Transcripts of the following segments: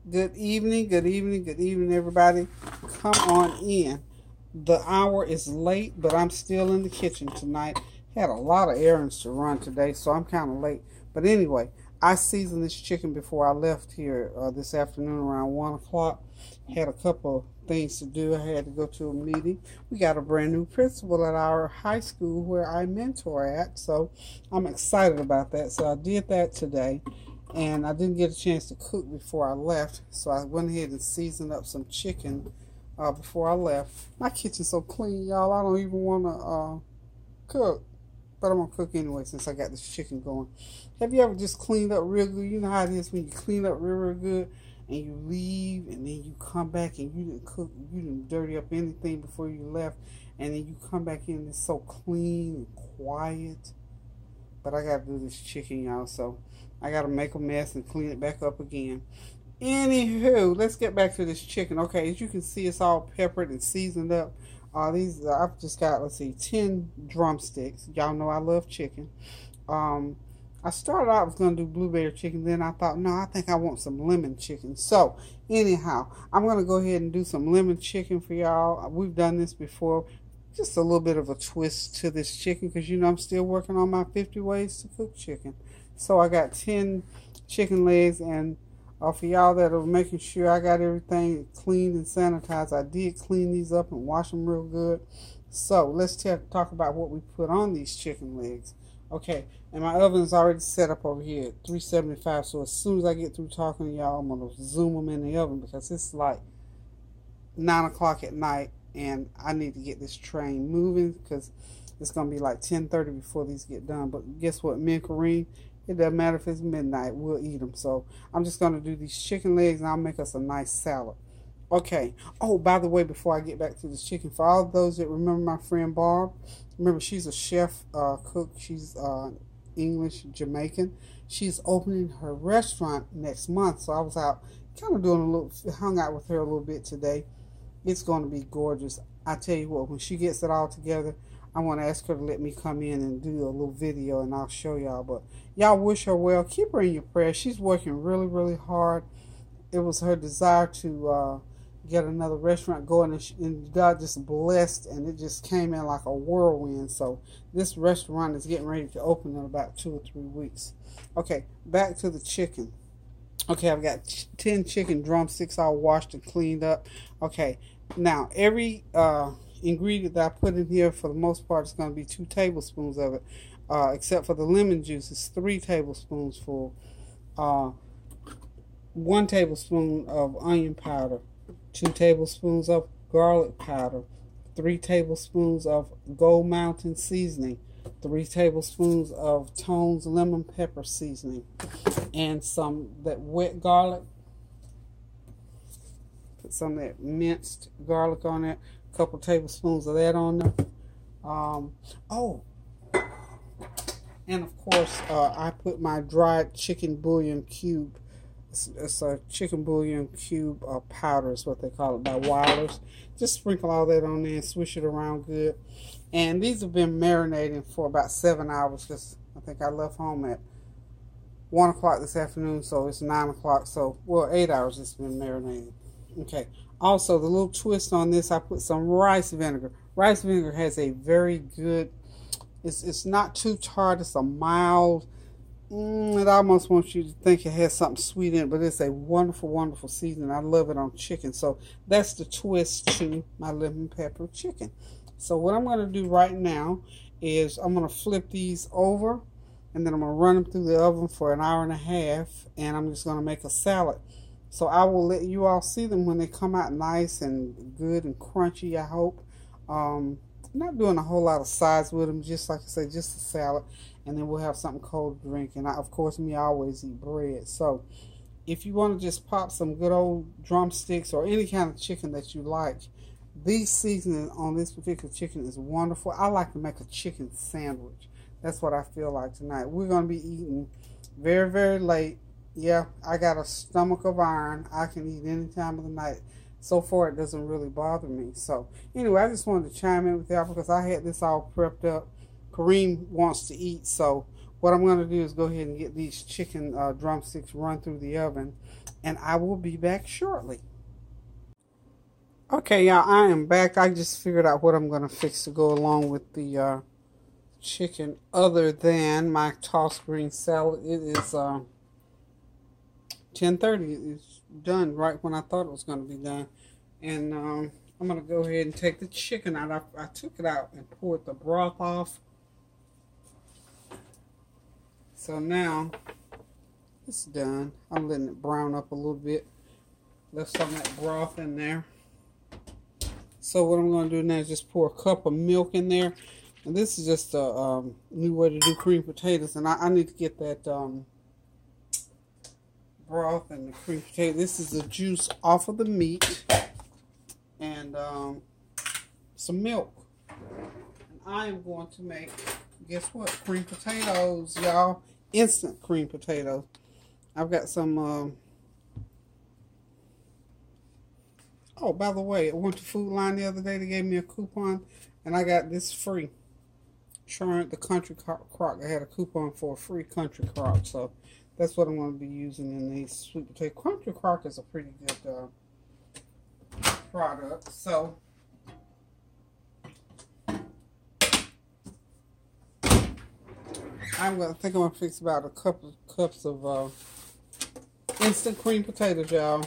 Good evening, good evening, good evening, everybody. Come on in. The hour is late, but I'm still in the kitchen tonight. Had a lot of errands to run today, so I'm kind of late. But anyway, I seasoned this chicken before I left here this afternoon around 1 o'clock. Had a couple of things to do. I had to go to a meeting. We got a brand new principal at our high school where I mentor at, so I'm excited about that. So I did that today, and I didn't get a chance to cook before I left, so I went ahead and seasoned up some chicken before I left. My kitchen's so clean, y'all. I don't even want to cook, but I'm gonna cook anyway since I got this chicken going. Have you ever just cleaned up real good? You know how it is when you clean up real good, and you leave, and then you come back and you didn't cook, you didn't dirty up anything before you left, and then you come back in and it's so clean and quiet. But I gotta do this chicken, y'all, so I gotta make a mess and clean it back up again. Anywho, let's get back to this chicken. Okay, as you can see, it's all peppered and seasoned up. These I've just got, let's see, 10 drumsticks. Y'all know I love chicken. Um, I started out was gonna do blueberry chicken, then I thought, no, I think I want some lemon chicken. So anyhow, I'm gonna go ahead and do some lemon chicken for y'all. We've done this before. Just a little bit of a twist to this chicken because you know I'm still working on my 50 ways to cook chicken. So I got 10 chicken legs, and for y'all that are making sure I got everything cleaned and sanitized, I did clean these up and wash them real good. So let's talk about what we put on these chicken legs. Okay, and my oven is already set up over here at 375. So as soon as I get through talking to y'all, I'm gonna zoom them in the oven because it's like 9 o'clock at night, and I need to get this train moving because it's gonna be like 10:30 before these get done. But guess what, me and Kareem, it doesn't matter if it's midnight, we'll eat them. So I'm just gonna do these chicken legs, and I'll make us a nice salad. Okay. Oh, by the way, before I get back to this chicken, for all of those that remember my friend Barb, remember she's a chef, cook. She's English Jamaican. She's opening her restaurant next month, so I was out kind of doing a little, hung out with her a little bit today. It's going to be gorgeous. I tell you what, when she gets it all together, I want to ask her to let me come in and do a little video, and I'll show y'all. But y'all wish her well. Keep her in your prayers. She's working really, really hard. It was her desire to get another restaurant going, and God just blessed, and it just came in like a whirlwind. So this restaurant is getting ready to open in about 2 or 3 weeks. Okay, back to the chicken. Okay, I've got 10 chicken drumsticks all washed and cleaned up. Okay, now every ingredient that I put in here, for the most part, is going to be 2 tablespoons of it, except for the lemon juice. It's 3 tablespoons full. 1 tablespoon of onion powder, 2 tablespoons of garlic powder, 3 tablespoons of Gold Mountain seasoning, 3 tablespoons of Tone's lemon pepper seasoning, and some that wet garlic. Put some of that minced garlic on it. A couple tablespoons of that on there. Oh, and of course, I put my dried chicken bouillon cube. It's a chicken bouillon cube powder is what they call it by Wilder's. Just sprinkle all that on there and swish it around good. And these have been marinating for about 7 hours because I think I left home at 1 o'clock this afternoon, so it's 9 o'clock. So, well, 8 hours it's been marinating. Okay. Also, the little twist on this, I put some rice vinegar. Rice vinegar has a very good, it's not too tart, it's a mild, it almost wants you to think it has something sweet in it, but it's a wonderful, wonderful seasoning. I love it on chicken. So that's the twist to my lemon pepper chicken. So what I'm going to do right now is I'm going to flip these over, and then I'm going to run them through the oven for an hour and a half, and I'm just going to make a salad. So I will let you all see them when they come out nice and good and crunchy, I hope. Not doing a whole lot of sides with them, just like I say, just a salad. And then we'll have something cold to drink. And of course, me, I always eat bread. So if you want to just pop some good old drumsticks or any kind of chicken that you like, these seasoning on this particular chicken is wonderful. I like to make a chicken sandwich. That's what I feel like tonight. We're going to be eating very, very late. Yeah, I got a stomach of iron. I can eat any time of the night. So far, it doesn't really bother me. So anyway, I just wanted to chime in with y'all because I had this all prepped up. Kareem wants to eat, so what I'm going to do is go ahead and get these chicken drumsticks run through the oven, and I will be back shortly. Okay, y'all, I am back. I just figured out what I'm going to fix to go along with the chicken other than my tossed green salad. It is 10:30. It's done right when I thought it was going to be done. And I'm going to go ahead and take the chicken out. I took it out and poured the broth off. So now it's done. I'm letting it brown up a little bit. Left some of that broth in there. So what I'm going to do now is just pour a cup of milk in there. And this is just a new way to do cream potatoes. And I need to get that broth and the cream potato. This is the juice off of the meat. And some milk. And I am going to make, guess what? Cream potatoes, y'all. Instant cream potatoes. I've got some... Oh, by the way, I went to Food Line the other day. They gave me a coupon, and I got this free. The country crock. I had a coupon for a free country crock, so that's what I'm going to be using in these sweet potato. Country crock is a pretty good product. So I'm going to fix about a couple cups of instant cream potatoes, y'all.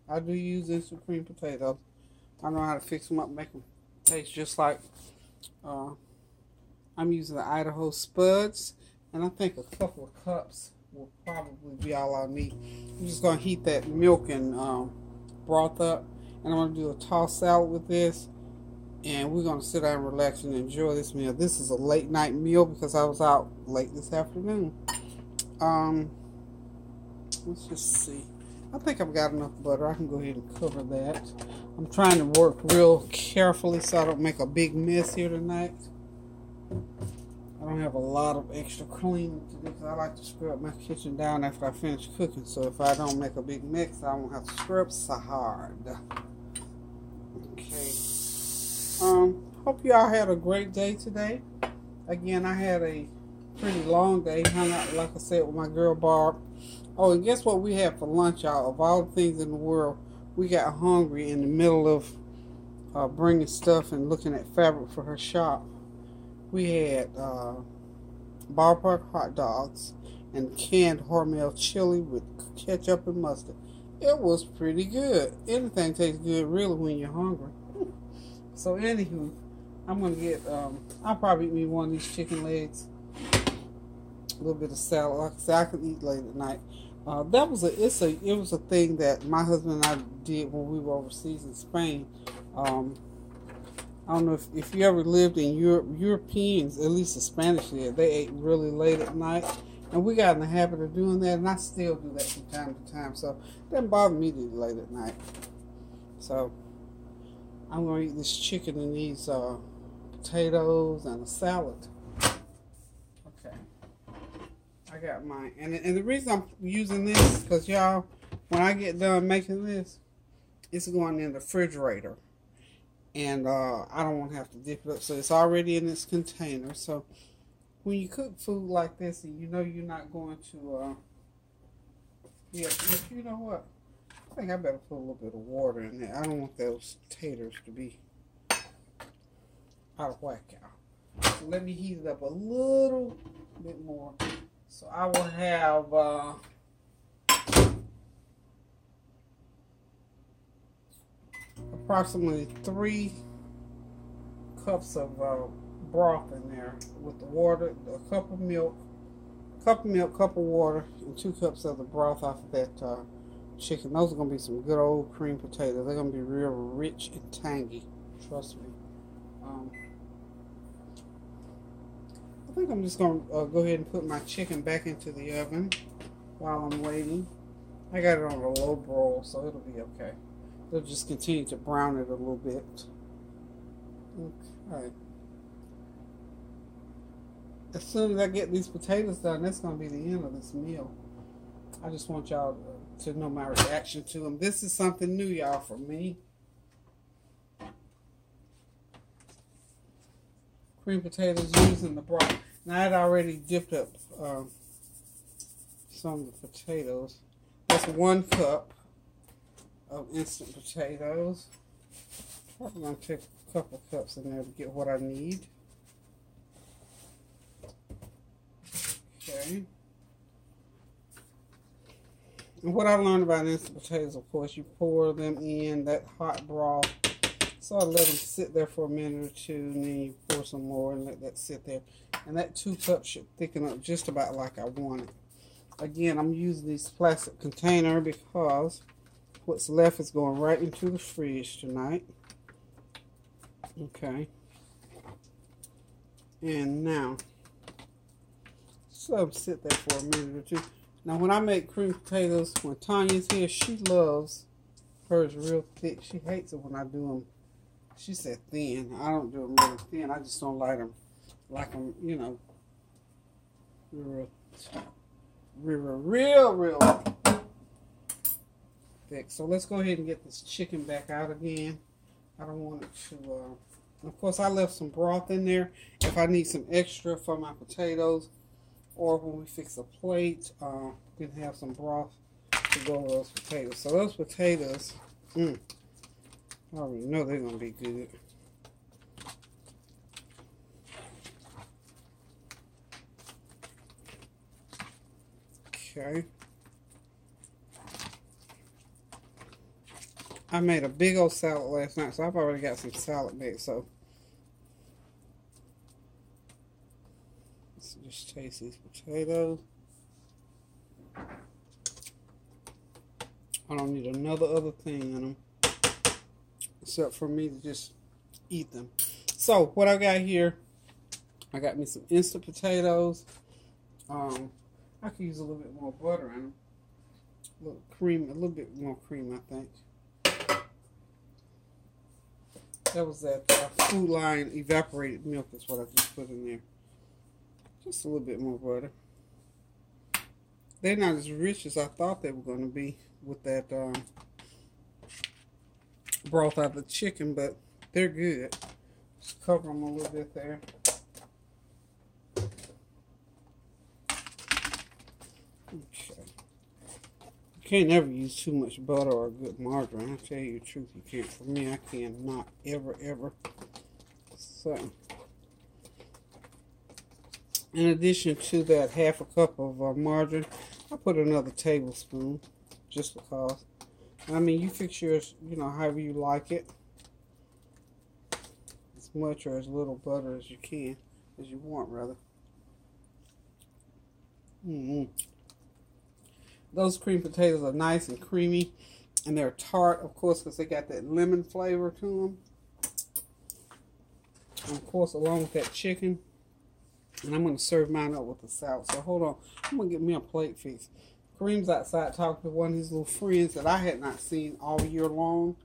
I do use instant cream potatoes. I know how to fix them up, make them taste just like I'm using the Idaho Spuds, and I think a couple of cups will probably be all I need. I'm just going to heat that milk and broth up, and I'm going to do a tossed salad with this, and we're going to sit down and relax and enjoy this meal. This is a late night meal because I was out late this afternoon. Let's just see. I think I've got enough butter. I can go ahead and cover that. I'm trying to work real carefully so I don't make a big mess here tonight. I don't have a lot of extra cleaning to do because I like to scrub my kitchen down after I finish cooking. So if I don't make a big mess, I won't have to scrub so hard. Okay. Hope y'all had a great day today. Again, I had a pretty long day. Hung out, like I said, with my girl Barb. Oh, and guess what we had for lunch, y'all? Of all the things in the world, we got hungry in the middle of bringing stuff and looking at fabric for her shop. We had ballpark hot dogs and canned Hormel chili with ketchup and mustard. It was pretty good. Anything tastes good, really, when you're hungry. So, anywho, I'm going to get, I'll probably eat me one of these chicken legs. A little bit of salad. Like I said, I could eat late at night. It was a thing that my husband and I did when we were overseas in Spain. I don't know if you ever lived in Europe. Europeans, at least the Spanish did, they ate really late at night, and we got in the habit of doing that, and I still do that from time to time. So it doesn't bother me to eat late at night. So I'm gonna eat this chicken and these potatoes and a salad. I got mine. And the reason I'm using this, because y'all, when I get done making this, it's going in the refrigerator. And I don't want to have to dip it up. So it's already in this container. So when you cook food like this and you know you're not going to, you know what? I think I better put a little bit of water in there. I don't want those taters to be out of whack, y'all. So let me heat it up a little bit more. So I will have approximately 3 cups of broth in there with the water, a cup of milk, cup of water, and 2 cups of the broth off of that chicken. Those are going to be some good old cream potatoes. They're going to be real rich and tangy. Trust me. I think I'm just going to go ahead and put my chicken back into the oven while I'm waiting. I got it on a low broil, so it'll be okay. They'll just continue to brown it a little bit. Okay. As soon as I get these potatoes done, that's going to be the end of this meal. I just want y'all to know my reaction to them. This is something new, y'all, for me. Cream potatoes using the broth. Now, I had already dipped up some of the potatoes. That's 1 cup. of instant potatoes. Probably going to take a couple cups in there to get what I need. Okay. And what I learned about instant potatoes, of course, you pour them in that hot broth. So I let them sit there for a minute or two, and then you pour some more and let that sit there. And that 2 cups should thicken up just about like I want it. Again, I'm using this plastic container because what's left is going right into the fridge tonight. Okay. And now, so let them sit there for a minute or two. Now, when I make cream potatoes, when Tanya's here, she loves hers real thick. She hates it when I do them, she said thin. I don't do them really thin. I just don't like them, you know, real thick. So let's go ahead and get this chicken back out again. I don't want it to, of course, I left some broth in there if I need some extra for my potatoes. Or when we fix a plate, we can have some broth to go with those potatoes. So those potatoes, I already know they're going to be good. Okay. I made a big old salad last night, so I've already got some salad mix. So let's just taste these potatoes. I don't need another other thing in them except for me to just eat them. So what I got here, I got me some instant potatoes. I could use a little bit more butter in them. A little bit more cream, I think. That was that Food Line evaporated milk is what I just put in there. Just a little bit more butter. They're not as rich as I thought they were going to be with that broth out of the chicken, but they're good. Just cover them a little bit there. Okay. You can't ever use too much butter or good margarine. I tell you the truth, you can't. For me, I cannot ever. So, in addition to that half a cup of margarine, I put another tablespoon, just because. I mean, you fix yours, you know, however you like it. As much or as little butter as you can, as you want, rather. Those cream potatoes are nice and creamy, and they're tart, of course, because they got that lemon flavor to them. And of course, along with that chicken. And I'm going to serve mine up with the salad. So hold on, I'm going to get me a plate fixed. Kareem's outside talking to one of his little friends that I had not seen all year long.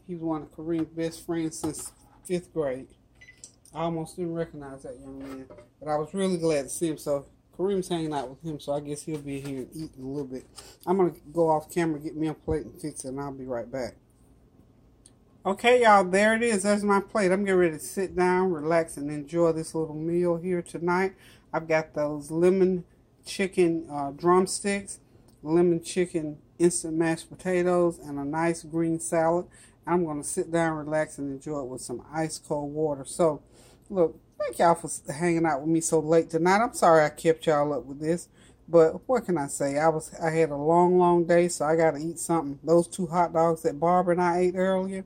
He was one of Kareem's best friends since 5th grade. I almost didn't recognize that young man, but I was really glad to see him. So Kareem's hanging out with him, so I guess he'll be here and eat in a little bit. I'm going to go off camera, get me a plate and fix it, and I'll be right back. Okay, y'all, there it is. There's my plate. I'm getting ready to sit down, relax, and enjoy this little meal here tonight. I've got those lemon chicken drumsticks, lemon chicken instant mashed potatoes, and a nice green salad. I'm going to sit down, relax, and enjoy it with some ice cold water. So, look, thank y'all for hanging out with me so late tonight. I'm sorry I kept y'all up with this, but what can I say? I had a long day, so I got to eat something. Those 2 hot dogs that Barbara and I ate earlier,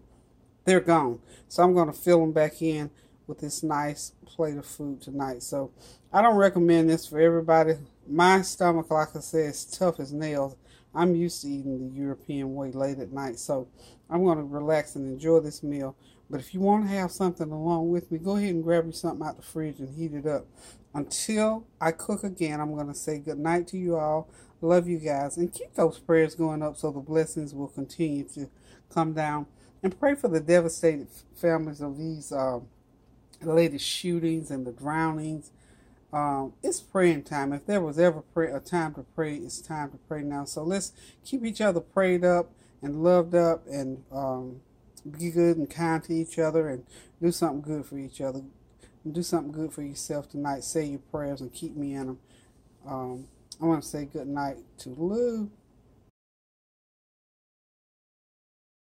they're gone. So I'm going to fill them back in with this nice plate of food tonight. So I don't recommend this for everybody. My stomach, like I said, is tough as nails. I'm used to eating the European way late at night. So I'm going to relax and enjoy this meal. But if you want to have something along with me, go ahead and grab you something out the fridge and heat it up. Until I cook again, I'm going to say good night to you all. Love you guys. And keep those prayers going up so the blessings will continue to come down. And pray for the devastated families of these latest shootings and the drownings. It's praying time. If there was ever a time to pray, it's time to pray now. So let's keep each other prayed up and loved up, and be good and kind to each other, and do something good for each other. And do something good for yourself tonight. Say your prayers and keep me in them. I want to say good night to Lou.